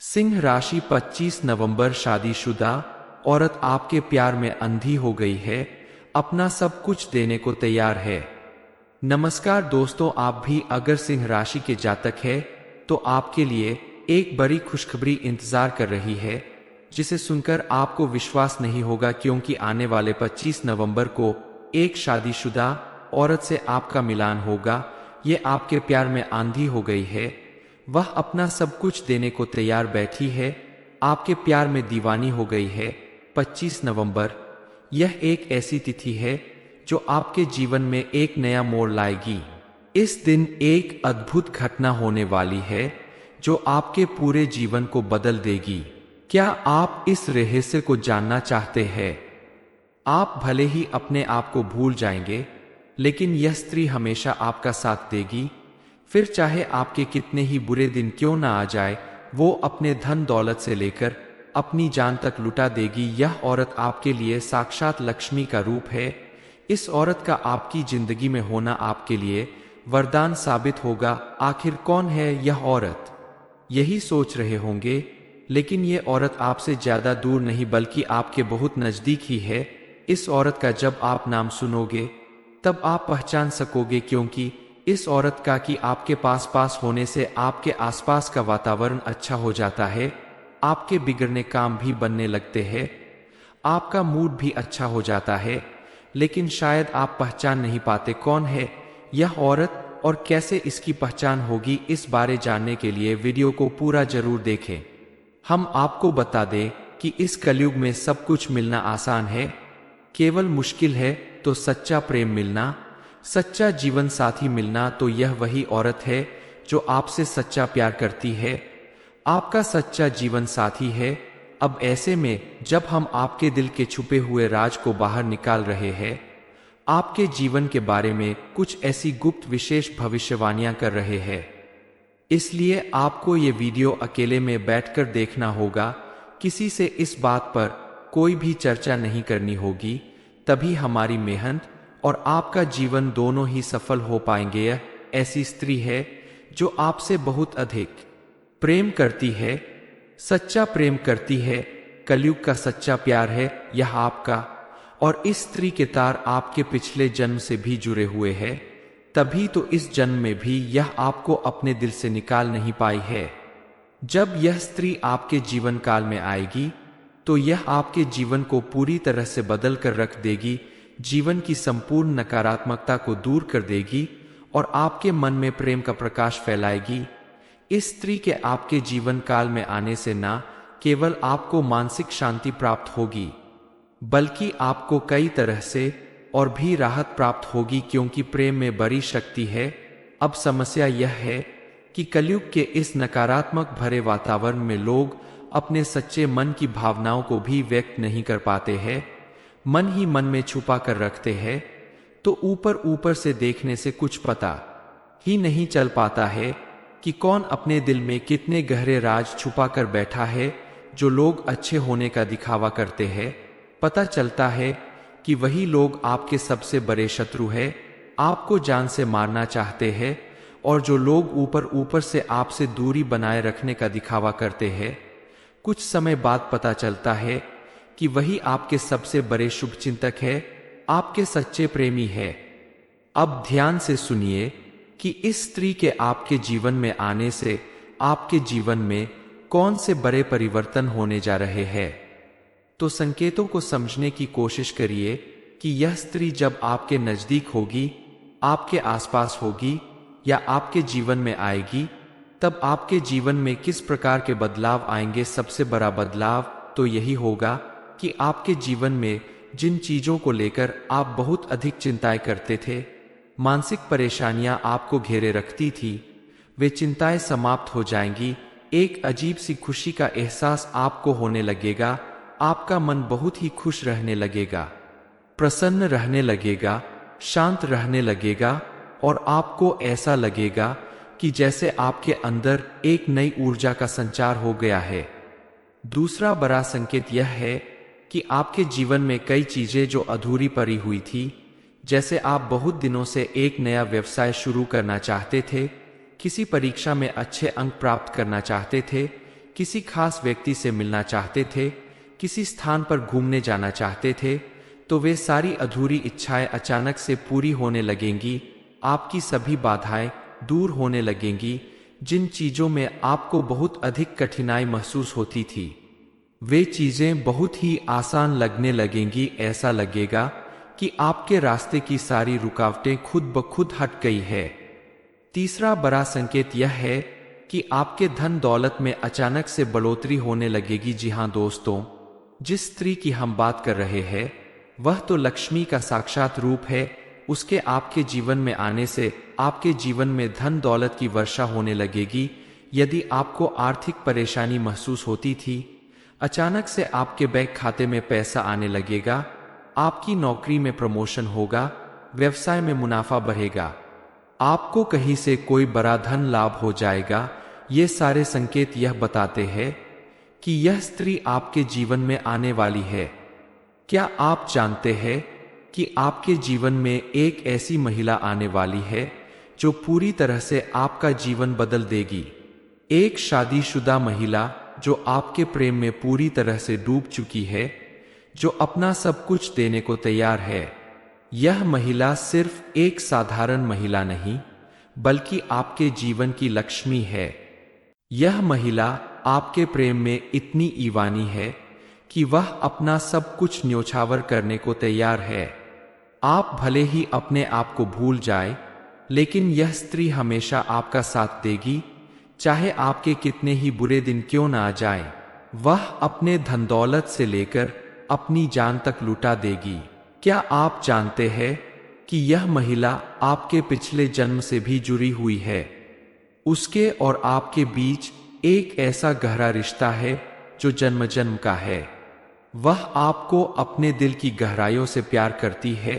सिंह राशि 25 नवंबर। शादीशुदा औरत आपके प्यार में अंधी हो गई है, अपना सब कुछ देने को तैयार है। नमस्कार दोस्तों, आप भी अगर सिंह राशि के जातक है तो आपके लिए एक बड़ी खुशखबरी इंतजार कर रही है, जिसे सुनकर आपको विश्वास नहीं होगा, क्योंकि आने वाले 25 नवंबर को एक शादीशुदा औरत से आपका मिलान होगा। ये आपके प्यार में आंधी हो गई है, वह अपना सब कुछ देने को तैयार बैठी है, आपके प्यार में दीवानी हो गई है। 25 नवंबर यह एक ऐसी तिथि है जो आपके जीवन में एक नया मोड़ लाएगी। इस दिन एक अद्भुत घटना होने वाली है जो आपके पूरे जीवन को बदल देगी। क्या आप इस रहस्य को जानना चाहते हैं? आप भले ही अपने आप को भूल जाएंगे, लेकिन यह स्त्री हमेशा आपका साथ देगी। फिर चाहे आपके कितने ही बुरे दिन क्यों ना आ जाए, वो अपने धन दौलत से लेकर अपनी जान तक लुटा देगी। यह औरत आपके लिए साक्षात लक्ष्मी का रूप है। इस औरत का आपकी जिंदगी में होना आपके लिए वरदान साबित होगा। आखिर कौन है यह औरत, यही सोच रहे होंगे, लेकिन ये औरत आपसे ज्यादा दूर नहीं बल्कि आपके बहुत नजदीक ही है। इस औरत का जब आप नाम सुनोगे तब आप पहचान सकोगे, क्योंकि इस औरत का कि आपके पास होने से आपके आसपास का वातावरण अच्छा हो जाता है, आपके बिगड़ने काम भी बनने लगते हैं, आपका मूड भी अच्छा हो जाता है। लेकिन शायद आप पहचान नहीं पाते कौन है यह औरत और कैसे इसकी पहचान होगी। इस बारे जानने के लिए वीडियो को पूरा जरूर देखें। हम आपको बता दें कि इस कलयुग में सब कुछ मिलना आसान है, केवल मुश्किल है तो सच्चा प्रेम मिलना, सच्चा जीवन साथी मिलना। तो यह वही औरत है जो आपसे सच्चा प्यार करती है, आपका सच्चा जीवन साथी है। अब ऐसे में जब हम आपके दिल के छुपे हुए राज को बाहर निकाल रहे हैं, आपके जीवन के बारे में कुछ ऐसी गुप्त विशेष भविष्यवाणियां कर रहे हैं, इसलिए आपको ये वीडियो अकेले में बैठकर देखना होगा। किसी से इस बात पर कोई भी चर्चा नहीं करनी होगी, तभी हमारी मेहनत और आपका जीवन दोनों ही सफल हो पाएंगे। यह ऐसी स्त्री है जो आपसे बहुत अधिक प्रेम करती है, सच्चा प्रेम करती है। कलयुग का सच्चा प्यार है यह आपका, और इस स्त्री के तार आपके पिछले जन्म से भी जुड़े हुए हैं, तभी तो इस जन्म में भी यह आपको अपने दिल से निकाल नहीं पाई है। जब यह स्त्री आपके जीवन काल में आएगी तो यह आपके जीवन को पूरी तरह से बदल कर रख देगी, जीवन की संपूर्ण नकारात्मकता को दूर कर देगी और आपके मन में प्रेम का प्रकाश फैलाएगी। इस स्त्री के आपके जीवन काल में आने से ना केवल आपको मानसिक शांति प्राप्त होगी, बल्कि आपको कई तरह से और भी राहत प्राप्त होगी, क्योंकि प्रेम में बड़ी शक्ति है। अब समस्या यह है कि कलयुग के इस नकारात्मक भरे वातावरण में लोग अपने सच्चे मन की भावनाओं को भी व्यक्त नहीं कर पाते हैं, मन ही मन में छुपा कर रखते हैं। तो ऊपर ऊपर से देखने से कुछ पता ही नहीं चल पाता है कि कौन अपने दिल में कितने गहरे राज छुपा कर बैठा है। जो लोग अच्छे होने का दिखावा करते हैं, पता चलता है कि वही लोग आपके सबसे बड़े शत्रु है, आपको जान से मारना चाहते हैं। और जो लोग ऊपर ऊपर से आपसे दूरी बनाए रखने का दिखावा करते हैं, कुछ समय बाद पता चलता है कि वही आपके सबसे बड़े शुभचिंतक है, आपके सच्चे प्रेमी है। अब ध्यान से सुनिए कि इस स्त्री के आपके जीवन में आने से आपके जीवन में कौन से बड़े परिवर्तन होने जा रहे हैं। तो संकेतों को समझने की कोशिश करिए कि यह स्त्री जब आपके नजदीक होगी, आपके आसपास होगी या आपके जीवन में आएगी, तब आपके जीवन में किस प्रकार के बदलाव आएंगे। सबसे बड़ा बदलाव तो यही होगा कि आपके जीवन में जिन चीजों को लेकर आप बहुत अधिक चिंताएं करते थे, मानसिक परेशानियां आपको घेरे रखती थी, वे चिंताएं समाप्त हो जाएंगी। एक अजीब सी खुशी का एहसास आपको होने लगेगा, आपका मन बहुत ही खुश रहने लगेगा, प्रसन्न रहने लगेगा, शांत रहने लगेगा, और आपको ऐसा लगेगा कि जैसे आपके अंदर एक नई ऊर्जा का संचार हो गया है। दूसरा बड़ा संकेत यह है कि आपके जीवन में कई चीजें जो अधूरी पड़ी हुई थी, जैसे आप बहुत दिनों से एक नया व्यवसाय शुरू करना चाहते थे, किसी परीक्षा में अच्छे अंक प्राप्त करना चाहते थे, किसी खास व्यक्ति से मिलना चाहते थे, किसी स्थान पर घूमने जाना चाहते थे, तो वे सारी अधूरी इच्छाएं अचानक से पूरी होने लगेंगी। आपकी सभी बाधाएं दूर होने लगेंगी। जिन चीजों में आपको बहुत अधिक कठिनाई महसूस होती थी, वे चीजें बहुत ही आसान लगने लगेंगी। ऐसा लगेगा कि आपके रास्ते की सारी रुकावटें खुद ब खुद हट गई है। तीसरा बड़ा संकेत यह है कि आपके धन दौलत में अचानक से बढ़ोतरी होने लगेगी। जी हाँ दोस्तों, जिस स्त्री की हम बात कर रहे हैं वह तो लक्ष्मी का साक्षात रूप है। उसके आपके जीवन में आने से आपके जीवन में धन दौलत की वर्षा होने लगेगी। यदि आपको आर्थिक परेशानी महसूस होती थी, अचानक से आपके बैंक खाते में पैसा आने लगेगा। आपकी नौकरी में प्रमोशन होगा, व्यवसाय में मुनाफा बढ़ेगा, आपको कहीं से कोई बड़ा धन लाभ हो जाएगा। ये सारे संकेत यह बताते हैं कि यह स्त्री आपके जीवन में आने वाली है। क्या आप जानते हैं कि आपके जीवन में एक ऐसी महिला आने वाली है जो पूरी तरह से आपका जीवन बदल देगी? एक शादीशुदा महिला जो आपके प्रेम में पूरी तरह से डूब चुकी है, जो अपना सब कुछ देने को तैयार है। यह महिला सिर्फ एक साधारण महिला नहीं, बल्कि आपके जीवन की लक्ष्मी है। यह महिला आपके प्रेम में इतनी ईवानी है कि वह अपना सब कुछ न्योछावर करने को तैयार है। आप भले ही अपने आप को भूल जाए, लेकिन यह स्त्री हमेशा आपका साथ देगी, चाहे आपके कितने ही बुरे दिन क्यों ना आ जाएं। वह अपने धन दौलत से लेकर अपनी जान तक लुटा देगी। क्या आप जानते हैं कि यह महिला आपके पिछले जन्म से भी जुड़ी हुई है? उसके और आपके बीच एक ऐसा गहरा रिश्ता है जो जन्म जन्म का है। वह आपको अपने दिल की गहराइयों से प्यार करती है।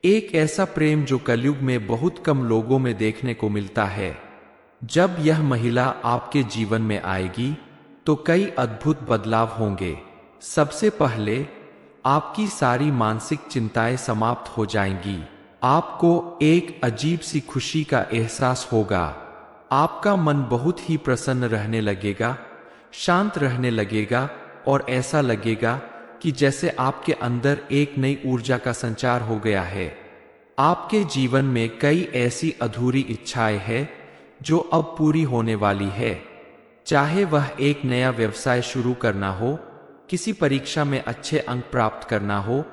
एक ऐसा प्रेम जो कलयुग में बहुत कम लोगों में देखने को मिलता है। जब यह महिला आपके जीवन में आएगी तो कई अद्भुत बदलाव होंगे। सबसे पहले आपकी सारी मानसिक चिंताएं समाप्त हो जाएंगी। आपको एक अजीब सी खुशी का एहसास होगा। आपका मन बहुत ही प्रसन्न रहने लगेगा, शांत रहने लगेगा और ऐसा लगेगा कि जैसे आपके अंदर एक नई ऊर्जा का संचार हो गया है। आपके जीवन में कई ऐसी अधूरी इच्छाएं हैं जो अब पूरी होने वाली है। चाहे वह एक नया व्यवसाय शुरू करना हो, किसी परीक्षा में अच्छे अंक प्राप्त करना हो,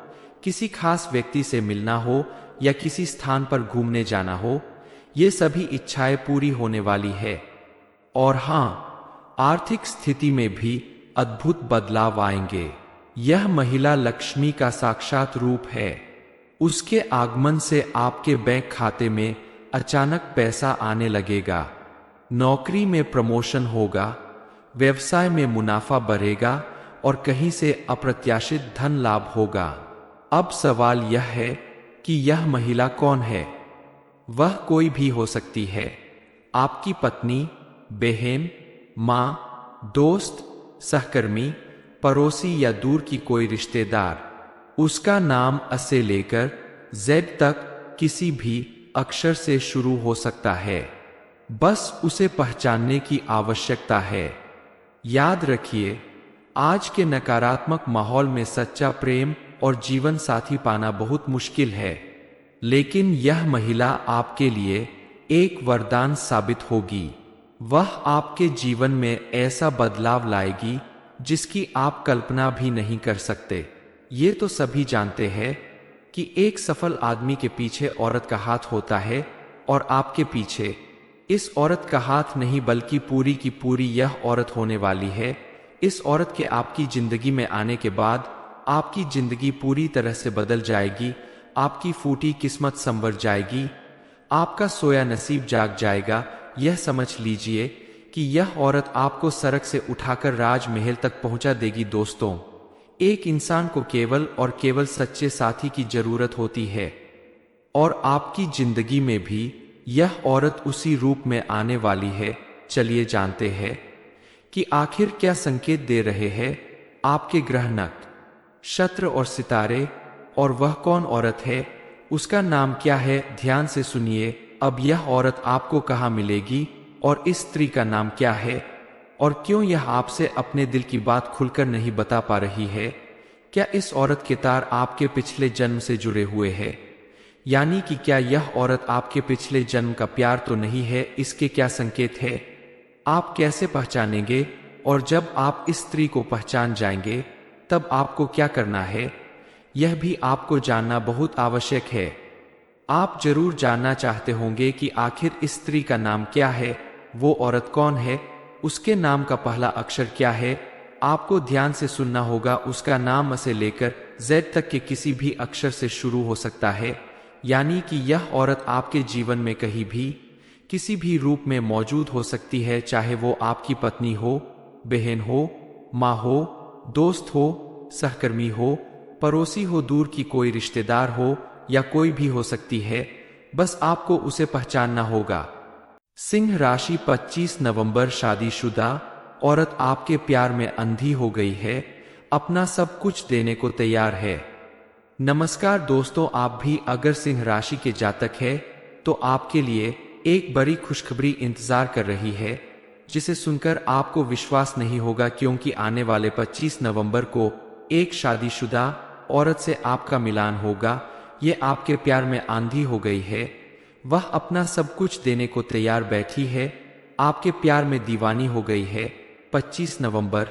किसी खास व्यक्ति से मिलना हो या किसी स्थान पर घूमने जाना हो, ये सभी इच्छाएं पूरी होने वाली है। और हाँ, आर्थिक स्थिति में भी अद्भुत बदलाव आएंगे। यह महिला लक्ष्मी का साक्षात रूप है। उसके आगमन से आपके बैंक खाते में अचानक पैसा आने लगेगा, नौकरी में प्रमोशन होगा, व्यवसाय में मुनाफा बढ़ेगा और कहीं से अप्रत्याशित धन लाभ होगा। अब सवाल यह है कि यह महिला कौन है? वह कोई भी हो सकती है। आपकी पत्नी, बहन, माँ, दोस्त, सहकर्मी, पड़ोसी या दूर की कोई रिश्तेदार। उसका नाम अ से लेकर जेड तक किसी भी अक्षर से शुरू हो सकता है। बस उसे पहचानने की आवश्यकता है। याद रखिए, आज के नकारात्मक माहौल में सच्चा प्रेम और जीवन साथी पाना बहुत मुश्किल है, लेकिन यह महिला आपके लिए एक वरदान साबित होगी। वह आपके जीवन में ऐसा बदलाव लाएगी जिसकी आप कल्पना भी नहीं कर सकते। ये तो सभी जानते हैं कि एक सफल आदमी के पीछे औरत का हाथ होता है, और आपके पीछे इस औरत का हाथ नहीं बल्कि पूरी की पूरी यह औरत होने वाली है। इस औरत के आपकी जिंदगी में आने के बाद आपकी जिंदगी पूरी तरह से बदल जाएगी। आपकी फूटी किस्मत संवर जाएगी, आपका सोया नसीब जाग जाएगा। यह समझ लीजिए कि यह औरत आपको सड़क से उठाकर राजमहल तक पहुंचा देगी। दोस्तों, एक इंसान को केवल और केवल सच्चे साथी की जरूरत होती है, और आपकी जिंदगी में भी यह औरत उसी रूप में आने वाली है। चलिए जानते हैं कि आखिर क्या संकेत दे रहे हैं आपके ग्रह, नक्षत्र और सितारे, और वह कौन औरत है, उसका नाम क्या है। ध्यान से सुनिए। अब यह औरत आपको कहाँ मिलेगी और इस स्त्री का नाम क्या है और क्यों यह आपसे अपने दिल की बात खुलकर नहीं बता पा रही है? क्या इस औरत के तार आपके पिछले जन्म से जुड़े हुए हैं? यानी कि क्या यह औरत आपके पिछले जन्म का प्यार तो नहीं है? इसके क्या संकेत है? आप कैसे पहचानेंगे? और जब आप इस स्त्री को पहचान जाएंगे तब आपको क्या करना है, यह भी आपको जानना बहुत आवश्यक है। आप जरूर जानना चाहते होंगे कि आखिर इस स्त्री का नाम क्या है, वो औरत कौन है, उसके नाम का पहला अक्षर क्या है। आपको ध्यान से सुनना होगा। उसका नाम से लेकर जेड तक के किसी भी अक्षर से शुरू हो सकता है। यानी कि यह औरत आपके जीवन में कहीं भी किसी भी रूप में मौजूद हो सकती है, चाहे वो आपकी पत्नी हो, बहन हो, माँ हो, दोस्त हो, सहकर्मी हो, पड़ोसी हो, दूर की कोई रिश्तेदार हो या कोई भी हो सकती है। बस आपको उसे पहचानना होगा। सिंह राशि 25 नवंबर शादीशुदा औरत आपके प्यार में अंधी हो गई है, अपना सब कुछ देने को तैयार है। नमस्कार दोस्तों, आप भी अगर सिंह राशि के जातक है तो आपके लिए एक बड़ी खुशखबरी इंतजार कर रही है, जिसे सुनकर आपको विश्वास नहीं होगा, क्योंकि आने वाले 25 नवंबर को एक शादीशुदा औरत से आपका मिलान होगा। ये आपके प्यार में आंधी हो गई है, वह अपना सब कुछ देने को तैयार बैठी है, आपके प्यार में दीवानी हो गई है। 25 नवंबर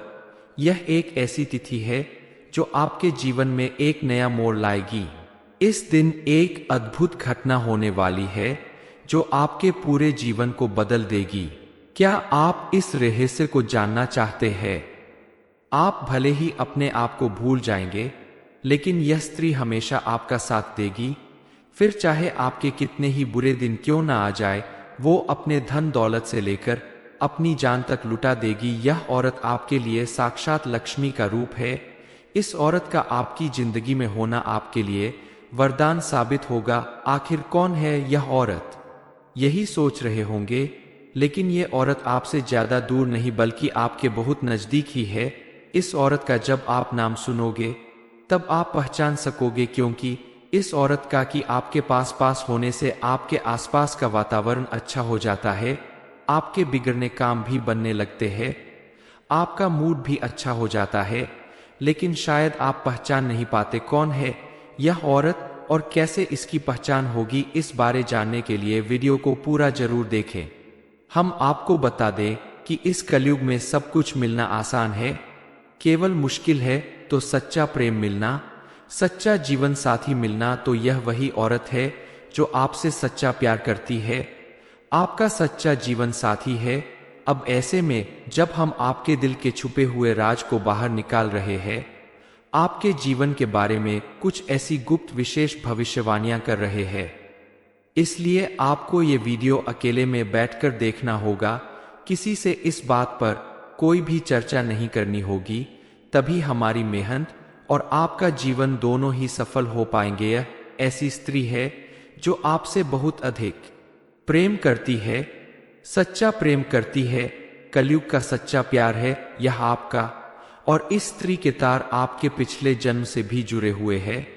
यह एक ऐसी तिथि है जो आपके जीवन में एक नया मोड़ लाएगी। इस दिन एक अद्भुत घटना होने वाली है जो आपके पूरे जीवन को बदल देगी। क्या आप इस रहस्य को जानना चाहते हैं? आप भले ही अपने आप को भूल जाएंगे, लेकिन यह स्त्री हमेशा आपका साथ देगी। फिर चाहे आपके कितने ही बुरे दिन क्यों ना आ जाए, वो अपने धन दौलत से लेकर अपनी जान तक लुटा देगी। यह औरत आपके लिए साक्षात लक्ष्मी का रूप है। इस औरत का आपकी जिंदगी में होना आपके लिए वरदान साबित होगा। आखिर कौन है यह औरत, यही सोच रहे होंगे, लेकिन ये औरत आपसे ज्यादा दूर नहीं बल्कि आपके बहुत नजदीक ही है। इस औरत का जब आप नाम सुनोगे तब आप पहचान सकोगे, क्योंकि इस औरत का कि आपके पास होने से आपके आसपास का वातावरण अच्छा हो जाता है, आपके बिगड़ने काम भी बनने लगते हैं, आपका मूड भी अच्छा हो जाता है। लेकिन शायद आप पहचान नहीं पाते कौन है यह औरत और कैसे इसकी पहचान होगी। इस बारे जानने के लिए वीडियो को पूरा जरूर देखें। हम आपको बता दें कि इस कलयुग में सब कुछ मिलना आसान है, केवल मुश्किल है तो सच्चा प्रेम मिलना, सच्चा जीवन साथी मिलना। तो यह वही औरत है जो आपसे सच्चा प्यार करती है, आपका सच्चा जीवन साथी है। अब ऐसे में जब हम आपके दिल के छुपे हुए राज को बाहर निकाल रहे हैं, आपके जीवन के बारे में कुछ ऐसी गुप्त विशेष भविष्यवाणियां कर रहे हैं, इसलिए आपको ये वीडियो अकेले में बैठकर देखना होगा। किसी से इस बात पर कोई भी चर्चा नहीं करनी होगी, तभी हमारी मेहनत और आपका जीवन दोनों ही सफल हो पाएंगे। यह ऐसी स्त्री है जो आपसे बहुत अधिक प्रेम करती है, सच्चा प्रेम करती है, कलयुग का सच्चा प्यार है यह आपका। और इस स्त्री के तार आपके पिछले जन्म से भी जुड़े हुए हैं,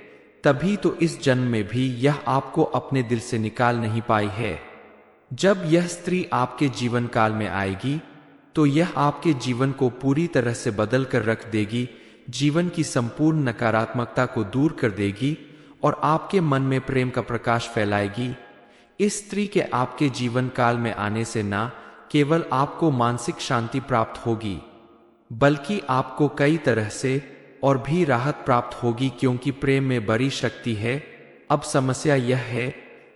तभी तो इस जन्म में भी यह आपको अपने दिल से निकाल नहीं पाई है। जब यह स्त्री आपके जीवन काल में आएगी तो यह आपके जीवन को पूरी तरह से बदल कर रख देगी, जीवन की संपूर्ण नकारात्मकता को दूर कर देगी और आपके मन में प्रेम का प्रकाश फैलाएगी। इस स्त्री के आपके जीवन काल में आने से ना केवल आपको मानसिक शांति प्राप्त होगी, बल्कि आपको कई तरह से और भी राहत प्राप्त होगी, क्योंकि प्रेम में बड़ी शक्ति है। अब समस्या यह है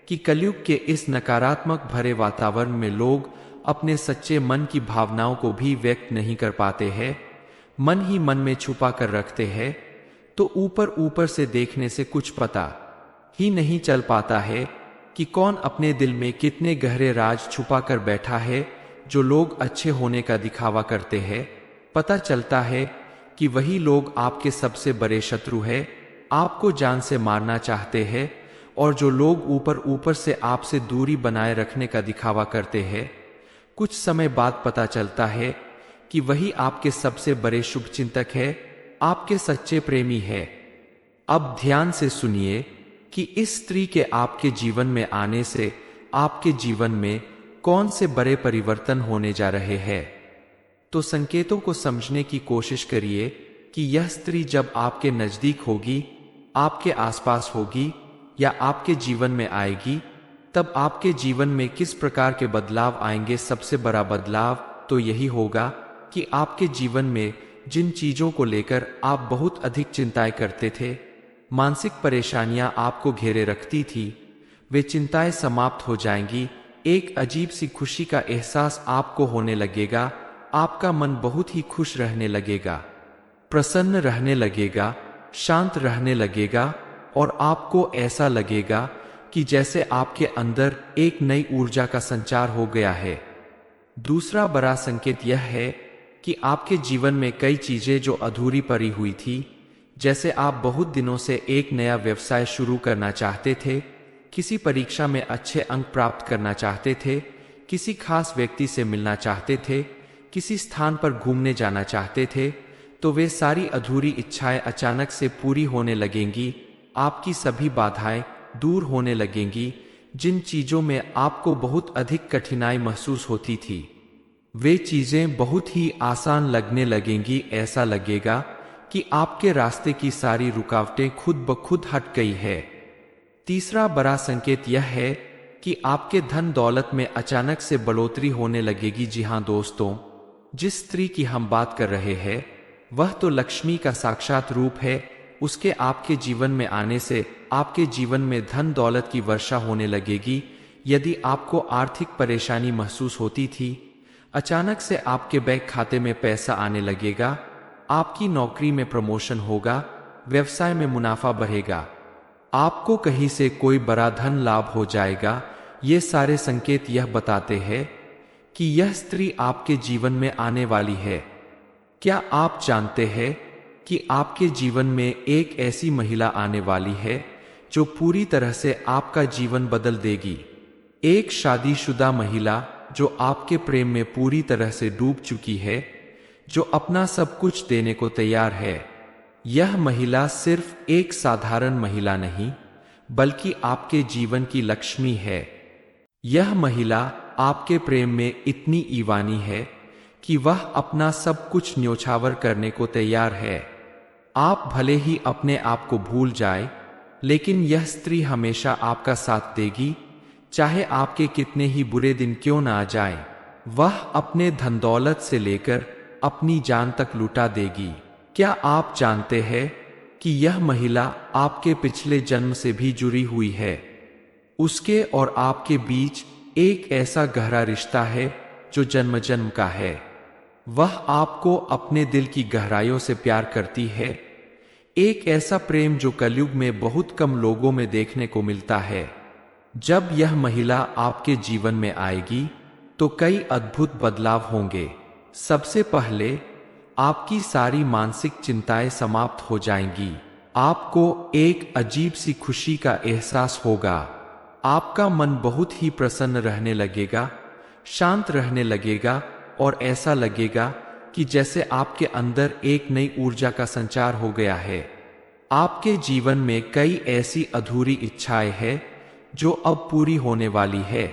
कि कलयुग के इस नकारात्मक भरे वातावरण में लोग अपने सच्चे मन की भावनाओं को भी व्यक्त नहीं कर पाते हैं, मन ही मन में छुपा कर रखते हैं। तो ऊपर ऊपर से देखने से कुछ पता ही नहीं चल पाता है कि कौन अपने दिल में कितने गहरे राज छुपा कर बैठा है। जो लोग अच्छे होने का दिखावा करते हैं, पता चलता है कि वही लोग आपके सबसे बड़े शत्रु हैं, आपको जान से मारना चाहते हैं। और जो लोग ऊपर ऊपर से आपसे दूरी बनाए रखने का दिखावा करते हैं, कुछ समय बाद पता चलता है कि वही आपके सबसे बड़े शुभचिंतक है, आपके सच्चे प्रेमी है। अब ध्यान से सुनिए कि इस स्त्री के आपके जीवन में आने से आपके जीवन में कौन से बड़े परिवर्तन होने जा रहे हैं। तो संकेतों को समझने की कोशिश करिए कि यह स्त्री जब आपके नजदीक होगी, आपके आसपास होगी या आपके जीवन में आएगी, तब आपके जीवन में किस प्रकार के बदलाव आएंगे। सबसे बड़ा बदलाव तो यही होगा कि आपके जीवन में जिन चीजों को लेकर आप बहुत अधिक चिंताएं करते थे, मानसिक परेशानियां आपको घेरे रखती थी, वे चिंताएं समाप्त हो जाएंगी। एक अजीब सी खुशी का एहसास आपको होने लगेगा। आपका मन बहुत ही खुश रहने लगेगा, प्रसन्न रहने लगेगा, शांत रहने लगेगा और आपको ऐसा लगेगा कि जैसे आपके अंदर एक नई ऊर्जा का संचार हो गया है। दूसरा बड़ा संकेत यह है कि आपके जीवन में कई चीजें जो अधूरी पड़ी हुई थी, जैसे आप बहुत दिनों से एक नया व्यवसाय शुरू करना चाहते थे, किसी परीक्षा में अच्छे अंक प्राप्त करना चाहते थे, किसी खास व्यक्ति से मिलना चाहते थे, किसी स्थान पर घूमने जाना चाहते थे, तो वे सारी अधूरी इच्छाएं अचानक से पूरी होने लगेंगी। आपकी सभी बाधाएं दूर होने लगेंगी। जिन चीजों में आपको बहुत अधिक कठिनाई महसूस होती थी, वे चीजें बहुत ही आसान लगने लगेंगी। ऐसा लगेगा कि आपके रास्ते की सारी रुकावटें खुद ब खुद हट गई है। तीसरा बड़ा संकेत यह है कि आपके धन दौलत में अचानक से बढ़ोतरी होने लगेगी। जी हाँ दोस्तों, जिस स्त्री की हम बात कर रहे हैं, वह तो लक्ष्मी का साक्षात रूप है। उसके आपके जीवन में आने से आपके जीवन में धन दौलत की वर्षा होने लगेगी। यदि आपको आर्थिक परेशानी महसूस होती थी, अचानक से आपके बैंक खाते में पैसा आने लगेगा। आपकी नौकरी में प्रमोशन होगा, व्यवसाय में मुनाफा बढ़ेगा, आपको कहीं से कोई बड़ा धन लाभ हो जाएगा। ये सारे संकेत यह बताते हैं कि यह स्त्री आपके जीवन में आने वाली है। क्या आप जानते हैं कि आपके जीवन में एक ऐसी महिला आने वाली है जो पूरी तरह से आपका जीवन बदल देगी। एक शादीशुदा महिला जो आपके प्रेम में पूरी तरह से डूब चुकी है, जो अपना सब कुछ देने को तैयार है। यह महिला सिर्फ एक साधारण महिला नहीं, बल्कि आपके जीवन की लक्ष्मी है। यह महिला आपके प्रेम में इतनी ईवानी है कि वह अपना सब कुछ न्योछावर करने को तैयार है। आप भले ही अपने आप को भूल जाए, लेकिन यह स्त्री हमेशा आपका साथ देगी, चाहे आपके कितने ही बुरे दिन क्यों ना आ जाएं। वह अपने धन दौलत से लेकर अपनी जान तक लुटा देगी। क्या आप जानते हैं कि यह महिला आपके पिछले जन्म से भी जुड़ी हुई है? उसके और आपके बीच एक ऐसा गहरा रिश्ता है जो जन्म जन्म का है। वह आपको अपने दिल की गहराइयों से प्यार करती है। एक ऐसा प्रेम जो कलयुग में बहुत कम लोगों में देखने को मिलता है। जब यह महिला आपके जीवन में आएगी तो कई अद्भुत बदलाव होंगे। सबसे पहले आपकी सारी मानसिक चिंताएं समाप्त हो जाएंगी। आपको एक अजीब सी खुशी का एहसास होगा। आपका मन बहुत ही प्रसन्न रहने लगेगा, शांत रहने लगेगा और ऐसा लगेगा कि जैसे आपके अंदर एक नई ऊर्जा का संचार हो गया है। आपके जीवन में कई ऐसी अधूरी इच्छाएं हैं जो अब पूरी होने वाली है।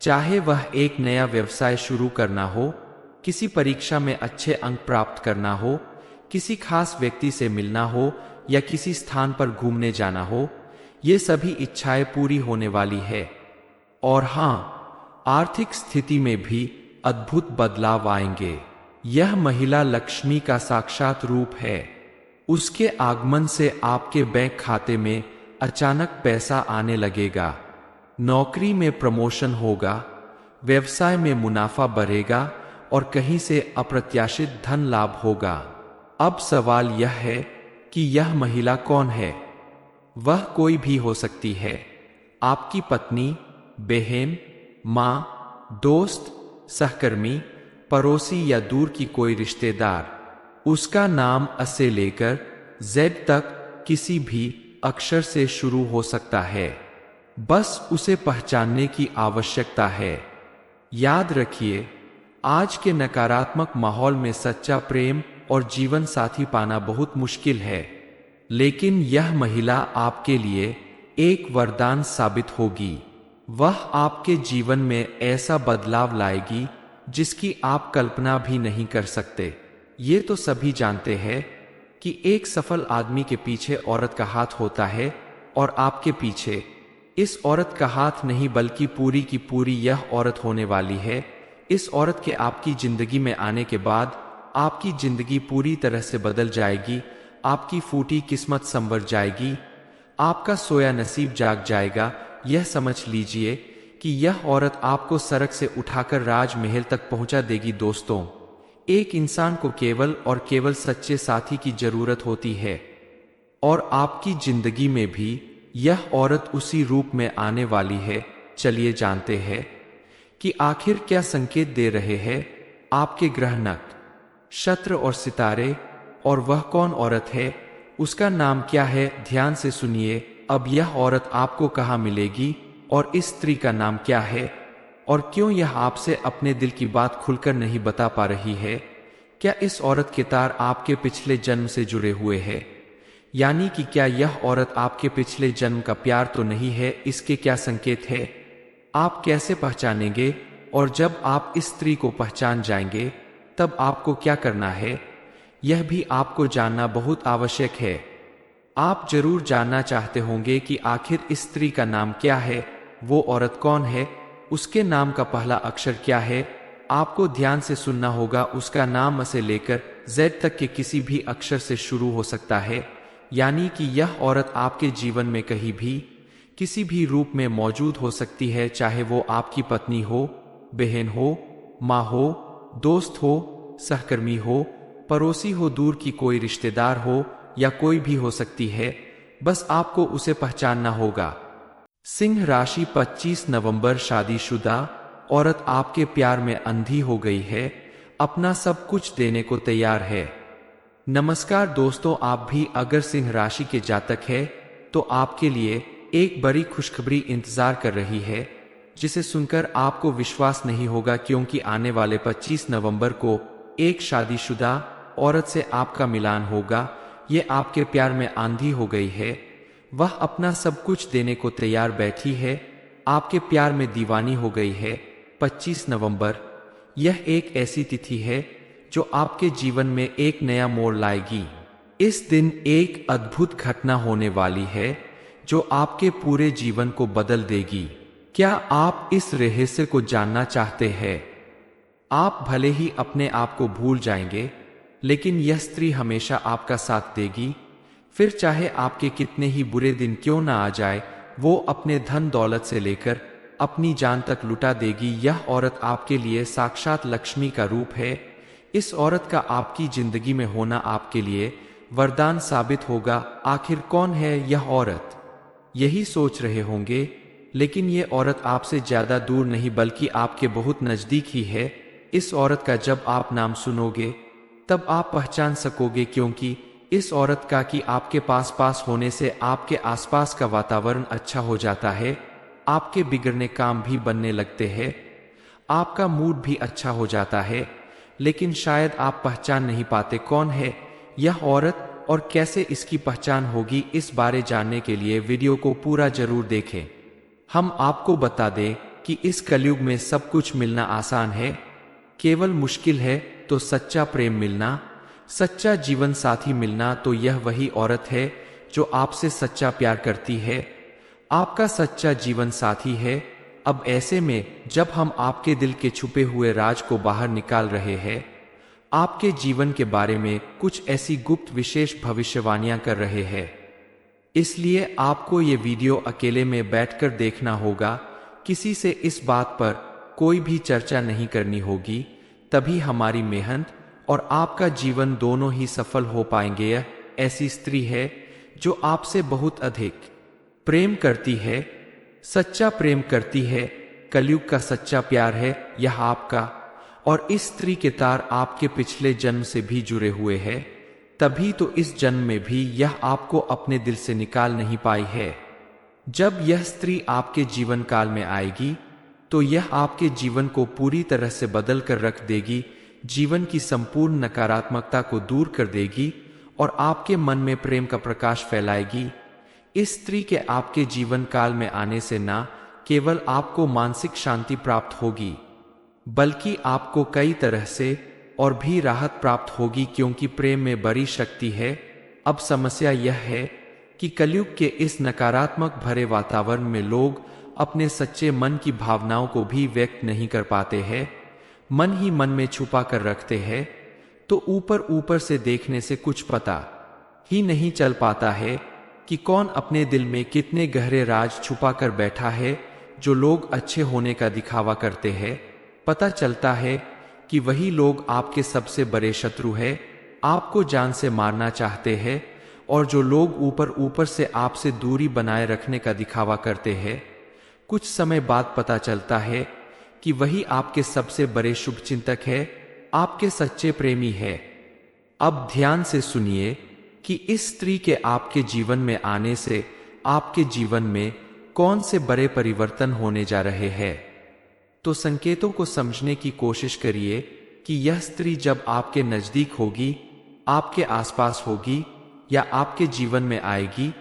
चाहे वह एक नया व्यवसाय शुरू करना हो, किसी परीक्षा में अच्छे अंक प्राप्त करना हो, किसी खास व्यक्ति से मिलना हो या किसी स्थान पर घूमने जाना हो, ये सभी इच्छाएं पूरी होने वाली है। और हाँ, आर्थिक स्थिति में भी अद्भुत बदलाव आएंगे। यह महिला लक्ष्मी का साक्षात रूप है। उसके आगमन से आपके बैंक खाते में अचानक पैसा आने लगेगा, नौकरी में प्रमोशन होगा, व्यवसाय में मुनाफा बढ़ेगा और कहीं से अप्रत्याशित धन लाभ होगा। अब सवाल यह है कि यह महिला कौन है? वह कोई भी हो सकती है। आपकी पत्नी, बहन, माँ, दोस्त, सहकर्मी, पड़ोसी या दूर की कोई रिश्तेदार। उसका नाम अ से लेकर जेड तक किसी भी अक्षर से शुरू हो सकता है। बस उसे पहचानने की आवश्यकता है। याद रखिए, आज के नकारात्मक माहौल में सच्चा प्रेम और जीवन साथी पाना बहुत मुश्किल है, लेकिन यह महिला आपके लिए एक वरदान साबित होगी। वह आपके जीवन में ऐसा बदलाव लाएगी जिसकी आप कल्पना भी नहीं कर सकते। ये तो सभी जानते हैं कि एक सफल आदमी के पीछे औरत का हाथ होता है, और आपके पीछे इस औरत का हाथ नहीं बल्कि पूरी की पूरी यह औरत होने वाली है। इस औरत के आपकी जिंदगी में आने के बाद आपकी जिंदगी पूरी तरह से बदल जाएगी। आपकी फूटी किस्मत संवर जाएगी, आपका सोया नसीब जाग जाएगा। यह समझ लीजिए कि यह औरत आपको सड़क से उठाकर राजमहल तक पहुंचा देगी। दोस्तों, एक इंसान को केवल और केवल सच्चे साथी की जरूरत होती है, और आपकी जिंदगी में भी यह औरत उसी रूप में आने वाली है। चलिए जानते हैं कि आखिर क्या संकेत दे रहे हैं आपके ग्रह नक्षत्र और सितारे, और वह कौन औरत है, उसका नाम क्या है। ध्यान से सुनिए। अब यह औरत आपको कहाँ मिलेगी, और इस स्त्री का नाम क्या है, और क्यों यह आपसे अपने दिल की बात खुलकर नहीं बता पा रही है। क्या इस औरत के तार आपके पिछले जन्म से जुड़े हुए हैं, यानी कि क्या यह औरत आपके पिछले जन्म का प्यार तो नहीं है। इसके क्या संकेत है, आप कैसे पहचानेंगे, और जब आप इस स्त्री को पहचान जाएंगे तब आपको क्या करना है, यह भी आपको जानना बहुत आवश्यक है। आप जरूर जानना चाहते होंगे कि आखिर इस स्त्री का नाम क्या है, वो औरत कौन है, उसके नाम का पहला अक्षर क्या है। आपको ध्यान से सुनना होगा। उसका नाम से लेकर जेड तक के किसी भी अक्षर से शुरू हो सकता है, यानी कि यह औरत आपके जीवन में कहीं भी किसी भी रूप में मौजूद हो सकती है, चाहे वो आपकी पत्नी हो, बहन हो, माँ हो, दोस्त हो, सहकर्मी हो, पड़ोसी हो, दूर की कोई रिश्तेदार हो, या कोई भी हो सकती है। बस आपको उसे पहचानना होगा। सिंह राशि 25 नवंबर। शादीशुदा औरत आपके प्यार में अंधी हो गई है, अपना सब कुछ देने को तैयार है। नमस्कार दोस्तों, आप भी अगर सिंह राशि के जातक है तो आपके लिए एक बड़ी खुशखबरी इंतजार कर रही है, जिसे सुनकर आपको विश्वास नहीं होगा, क्योंकि आने वाले 25 नवंबर को एक शादीशुदा औरत से आपका मिलान होगा। ये आपके प्यार में आंधी हो गई है, वह अपना सब कुछ देने को तैयार बैठी है, आपके प्यार में दीवानी हो गई है। 25 नवंबर यह एक ऐसी तिथि है जो आपके जीवन में एक नया मोड़ लाएगी। इस दिन एक अद्भुत घटना होने वाली है जो आपके पूरे जीवन को बदल देगी। क्या आप इस रहस्य को जानना चाहते हैं? आप भले ही अपने आप को भूल जाएंगे, लेकिन यह स्त्री हमेशा आपका साथ देगी। फिर चाहे आपके कितने ही बुरे दिन क्यों ना आ जाए, वो अपने धन दौलत से लेकर अपनी जान तक लुटा देगी। यह औरत आपके लिए साक्षात लक्ष्मी का रूप है। इस औरत का आपकी जिंदगी में होना आपके लिए वरदान साबित होगा। आखिर कौन है यह औरत, यही सोच रहे होंगे, लेकिन ये औरत आपसे ज्यादा दूर नहीं बल्कि आपके बहुत नजदीक ही है। इस औरत का जब आप नाम सुनोगे तब आप पहचान सकोगे, क्योंकि इस औरत का कि आपके पास होने से आपके आसपास का वातावरण अच्छा हो जाता है, आपके बिगड़ने काम भी बनने लगते हैं, आपका मूड भी अच्छा हो जाता है। लेकिन शायद आप पहचान नहीं पाते कौन है यह औरत और कैसे इसकी पहचान होगी। इस बारे जानने के लिए वीडियो को पूरा जरूर देखें। हम आपको बता दें कि इस कलयुग में सब कुछ मिलना आसान है, केवल मुश्किल है तो सच्चा प्रेम मिलना, सच्चा जीवन साथी मिलना। तो यह वही औरत है जो आपसे सच्चा प्यार करती है, आपका सच्चा जीवन साथी है। अब ऐसे में जब हम आपके दिल के छुपे हुए राज को बाहर निकाल रहे हैं, आपके जीवन के बारे में कुछ ऐसी गुप्त विशेष भविष्यवाणियां कर रहे हैं, इसलिए आपको ये वीडियो अकेले में बैठकर देखना होगा। किसी से इस बात पर कोई भी चर्चा नहीं करनी होगी, तभी हमारी मेहनत और आपका जीवन दोनों ही सफल हो पाएंगे। यह ऐसी स्त्री है जो आपसे बहुत अधिक प्रेम करती है, सच्चा प्रेम करती है। कलयुग का सच्चा प्यार है यह आपका, और इस स्त्री के तार आपके पिछले जन्म से भी जुड़े हुए हैं, तभी तो इस जन्म में भी यह आपको अपने दिल से निकाल नहीं पाई है। जब यह स्त्री आपके जीवन काल में आएगी तो यह आपके जीवन को पूरी तरह से बदल कर रख देगी, जीवन की संपूर्ण नकारात्मकता को दूर कर देगी और आपके मन में प्रेम का प्रकाश फैलाएगी। इस स्त्री के आपके जीवन काल में आने से ना केवल आपको मानसिक शांति प्राप्त होगी, बल्कि आपको कई तरह से और भी राहत प्राप्त होगी, क्योंकि प्रेम में बड़ी शक्ति है। अब समस्या यह है कि कलयुग के इस नकारात्मक भरे वातावरण में लोग अपने सच्चे मन की भावनाओं को भी व्यक्त नहीं कर पाते हैं, मन ही मन में छुपा कर रखते हैं। तो ऊपर ऊपर से देखने से कुछ पता ही नहीं चल पाता है कि कौन अपने दिल में कितने गहरे राज छुपा कर बैठा है। जो लोग अच्छे होने का दिखावा करते हैं, पता चलता है कि वही लोग आपके सबसे बड़े शत्रु है, आपको जान से मारना चाहते हैं। और जो लोग ऊपर ऊपर से आपसे दूरी बनाए रखने का दिखावा करते हैं, कुछ समय बाद पता चलता है कि वही आपके सबसे बड़े शुभचिंतक है, आपके सच्चे प्रेमी है। अब ध्यान से सुनिए कि इस स्त्री के आपके जीवन में आने से आपके जीवन में कौन से बड़े परिवर्तन होने जा रहे हैं। तो संकेतों को समझने की कोशिश करिए कि यह स्त्री जब आपके नजदीक होगी, आपके आसपास होगी या आपके जीवन में आएगी,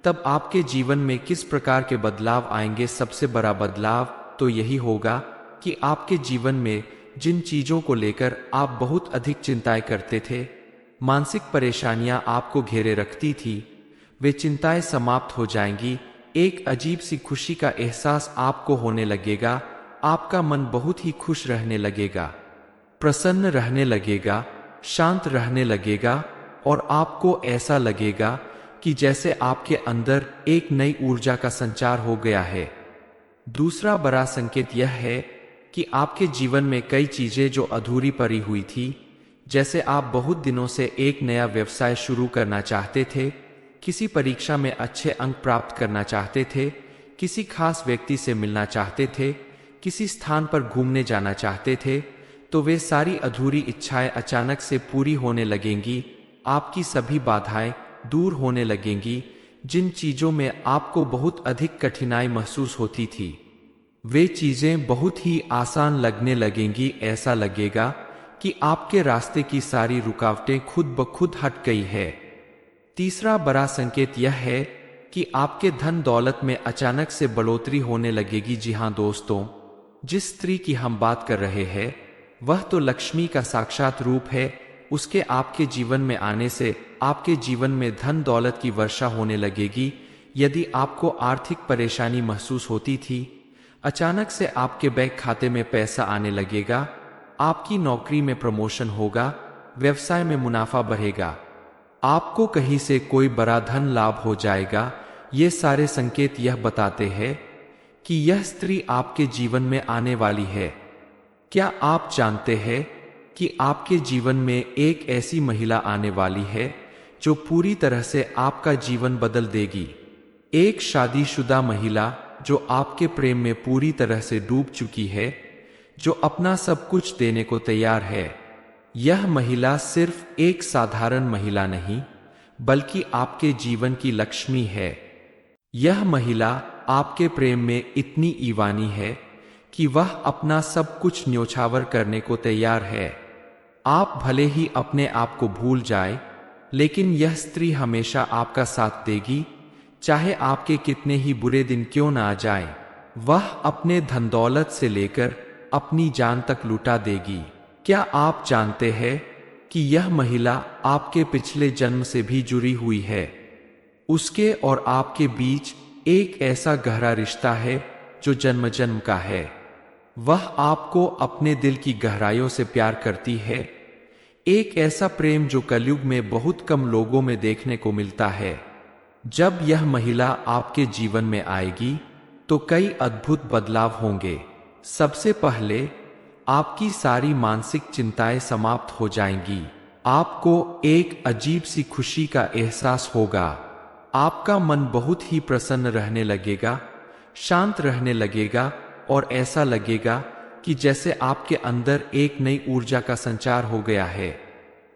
तब आपके जीवन में किस प्रकार के बदलाव आएंगे। सबसे बड़ा बदलाव तो यही होगा कि आपके जीवन में जिन चीजों को लेकर आप बहुत अधिक चिंताएं करते थे, मानसिक परेशानियां आपको घेरे रखती थी, वे चिंताएं समाप्त हो जाएंगी। एक अजीब सी खुशी का एहसास आपको होने लगेगा। आपका मन बहुत ही खुश रहने लगेगा, प्रसन्न रहने लगेगा, शांत रहने लगेगा और आपको ऐसा लगेगा कि जैसे आपके अंदर एक नई ऊर्जा का संचार हो गया है। दूसरा बड़ा संकेत यह है कि आपके जीवन में कई चीजें जो अधूरी पड़ी हुई थी, जैसे आप बहुत दिनों से एक नया व्यवसाय शुरू करना चाहते थे, किसी परीक्षा में अच्छे अंक प्राप्त करना चाहते थे, किसी खास व्यक्ति से मिलना चाहते थे, किसी स्थान पर घूमने जाना चाहते थे, तो वे सारी अधूरी इच्छाएं अचानक से पूरी होने लगेंगी। आपकी सभी बाधाएं दूर होने लगेंगी। जिन चीजों में आपको बहुत अधिक कठिनाई महसूस होती थी, वे चीजें बहुत ही आसान लगने लगेंगी। ऐसा लगेगा कि आपके रास्ते की सारी रुकावटें खुद ब खुद हट गई है। तीसरा बड़ा संकेत यह है कि आपके धन दौलत में अचानक से बढ़ोतरी होने लगेगी। जी हाँ दोस्तों, जिस स्त्री की हम बात कर रहे हैं, वह तो लक्ष्मी का साक्षात रूप है। उसके आपके जीवन में आने से आपके जीवन में धन दौलत की वर्षा होने लगेगी। यदि आपको आर्थिक परेशानी महसूस होती थी, अचानक से आपके बैंक खाते में पैसा आने लगेगा, आपकी नौकरी में प्रमोशन होगा, व्यवसाय में मुनाफा बढ़ेगा, आपको कहीं से कोई बड़ा धन लाभ हो जाएगा। ये सारे संकेत यह बताते हैं कि यह स्त्री आपके जीवन में आने वाली है। क्या आप जानते हैं कि आपके जीवन में एक ऐसी महिला आने वाली है जो पूरी तरह से आपका जीवन बदल देगी। एक शादीशुदा महिला जो आपके प्रेम में पूरी तरह से डूब चुकी है, जो अपना सब कुछ देने को तैयार है। यह महिला सिर्फ एक साधारण महिला नहीं, बल्कि आपके जीवन की लक्ष्मी है। यह महिला आपके प्रेम में इतनी ईवानी है कि वह अपना सब कुछ न्योछावर करने को तैयार है। आप भले ही अपने आप को भूल जाए, लेकिन यह स्त्री हमेशा आपका साथ देगी, चाहे आपके कितने ही बुरे दिन क्यों ना आ जाएं। वह अपने धन दौलत से लेकर अपनी जान तक लुटा देगी। क्या आप जानते हैं कि यह महिला आपके पिछले जन्म से भी जुड़ी हुई है? उसके और आपके बीच एक ऐसा गहरा रिश्ता है जो जन्म जन्म का है। वह आपको अपने दिल की गहराइयों से प्यार करती है। एक ऐसा प्रेम जो कलयुग में बहुत कम लोगों में देखने को मिलता है। जब यह महिला आपके जीवन में आएगी तो कई अद्भुत बदलाव होंगे। सबसे पहले आपकी सारी मानसिक चिंताएं समाप्त हो जाएंगी। आपको एक अजीब सी खुशी का एहसास होगा। आपका मन बहुत ही प्रसन्न रहने लगेगा, शांत रहने लगेगा और ऐसा लगेगा कि जैसे आपके अंदर एक नई ऊर्जा का संचार हो गया है।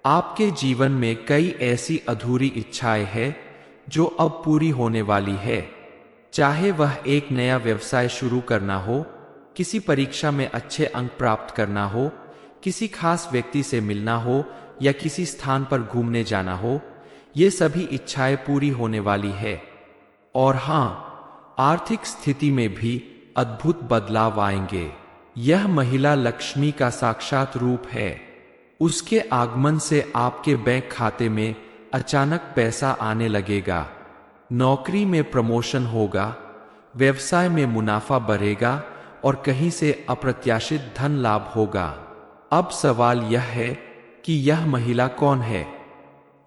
आपके जीवन में कई ऐसी अधूरी इच्छाएं हैं जो अब पूरी होने वाली है। चाहे वह एक नया व्यवसाय शुरू करना हो, किसी परीक्षा में अच्छे अंक प्राप्त करना हो, किसी खास व्यक्ति से मिलना हो या किसी स्थान पर घूमने जाना हो, ये सभी इच्छाएं पूरी होने वाली है। और हाँ, आर्थिक स्थिति में भी अद्भुत बदलाव आएंगे। यह महिला लक्ष्मी का साक्षात रूप है। उसके आगमन से आपके बैंक खाते में अचानक पैसा आने लगेगा, नौकरी में प्रमोशन होगा, व्यवसाय में मुनाफा बढ़ेगा और कहीं से अप्रत्याशित धन लाभ होगा। अब सवाल यह है कि यह महिला कौन है?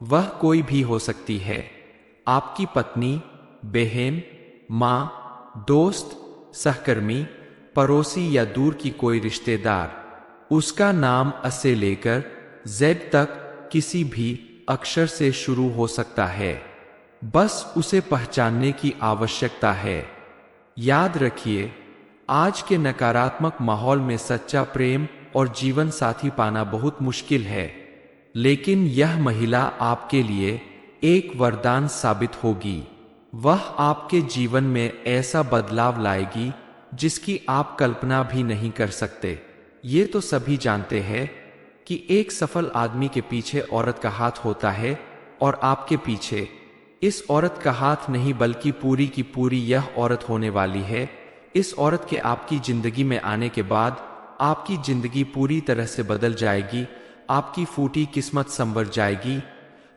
वह कोई भी हो सकती है, आपकी पत्नी, बहन, माँ, दोस्त, सहकर्मी, पड़ोसी या दूर की कोई रिश्तेदार। उसका नाम अ से लेकर जेड तक किसी भी अक्षर से शुरू हो सकता है। बस उसे पहचानने की आवश्यकता है। याद रखिए, आज के नकारात्मक माहौल में सच्चा प्रेम और जीवन साथी पाना बहुत मुश्किल है, लेकिन यह महिला आपके लिए एक वरदान साबित होगी। वह आपके जीवन में ऐसा बदलाव लाएगी जिसकी आप कल्पना भी नहीं कर सकते। ये तो सभी जानते हैं कि एक सफल आदमी के पीछे औरत का हाथ होता है, और आपके पीछे इस औरत का हाथ नहीं बल्कि पूरी की पूरी यह औरत होने वाली है। इस औरत के आपकी जिंदगी में आने के बाद आपकी जिंदगी पूरी तरह से बदल जाएगी। आपकी फूटी किस्मत संवर जाएगी,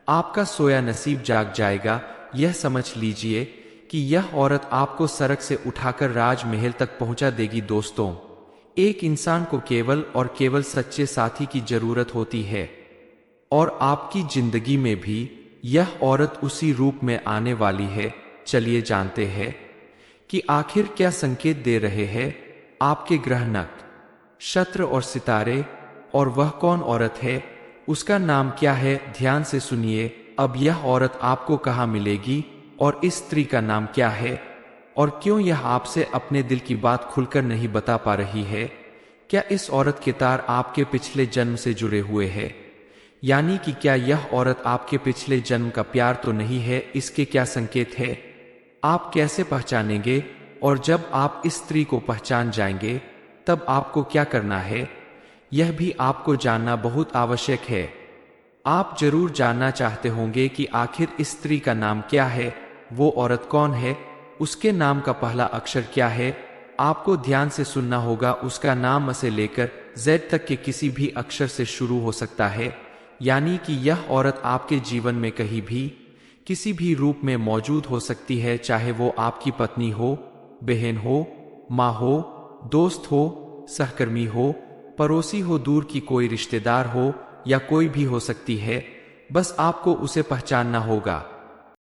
आपका सोया नसीब जाग जाएगा। यह समझ लीजिए कि यह औरत आपको सड़क से उठाकर राजमहल तक पहुंचा देगी। दोस्तों, एक इंसान को केवल और केवल सच्चे साथी की जरूरत होती है, और आपकी जिंदगी में भी यह औरत उसी रूप में आने वाली है। चलिए जानते हैं कि आखिर क्या संकेत दे रहे हैं आपके ग्रह, नक्षत्र और सितारे, और वह कौन औरत है, उसका नाम क्या है। ध्यान से सुनिए। अब यह औरत आपको कहाँ मिलेगी और इस स्त्री का नाम क्या है, और क्यों यह आपसे अपने दिल की बात खुलकर नहीं बता पा रही है? क्या इस औरत के तार आपके पिछले जन्म से जुड़े हुए हैं? यानी कि क्या यह औरत आपके पिछले जन्म का प्यार तो नहीं है? इसके क्या संकेत है? आप कैसे पहचानेंगे? और जब आप इस स्त्री को पहचान जाएंगे तब आपको क्या करना है, यह भी आपको जानना बहुत आवश्यक है। आप जरूर जानना चाहते होंगे कि आखिर इस स्त्री का नाम क्या है, वो औरत कौन है, उसके नाम का पहला अक्षर क्या है। आपको ध्यान से सुनना होगा। उसका नाम अ से लेकर जेड तक के किसी भी अक्षर से शुरू हो सकता है। यानी कि यह औरत आपके जीवन में कहीं भी किसी भी रूप में मौजूद हो सकती है, चाहे वो आपकी पत्नी हो, बहन हो, माँ हो, दोस्त हो, सहकर्मी हो, पड़ोसी हो, दूर की कोई रिश्तेदार हो, या कोई भी हो सकती है। बस आपको उसे पहचानना होगा।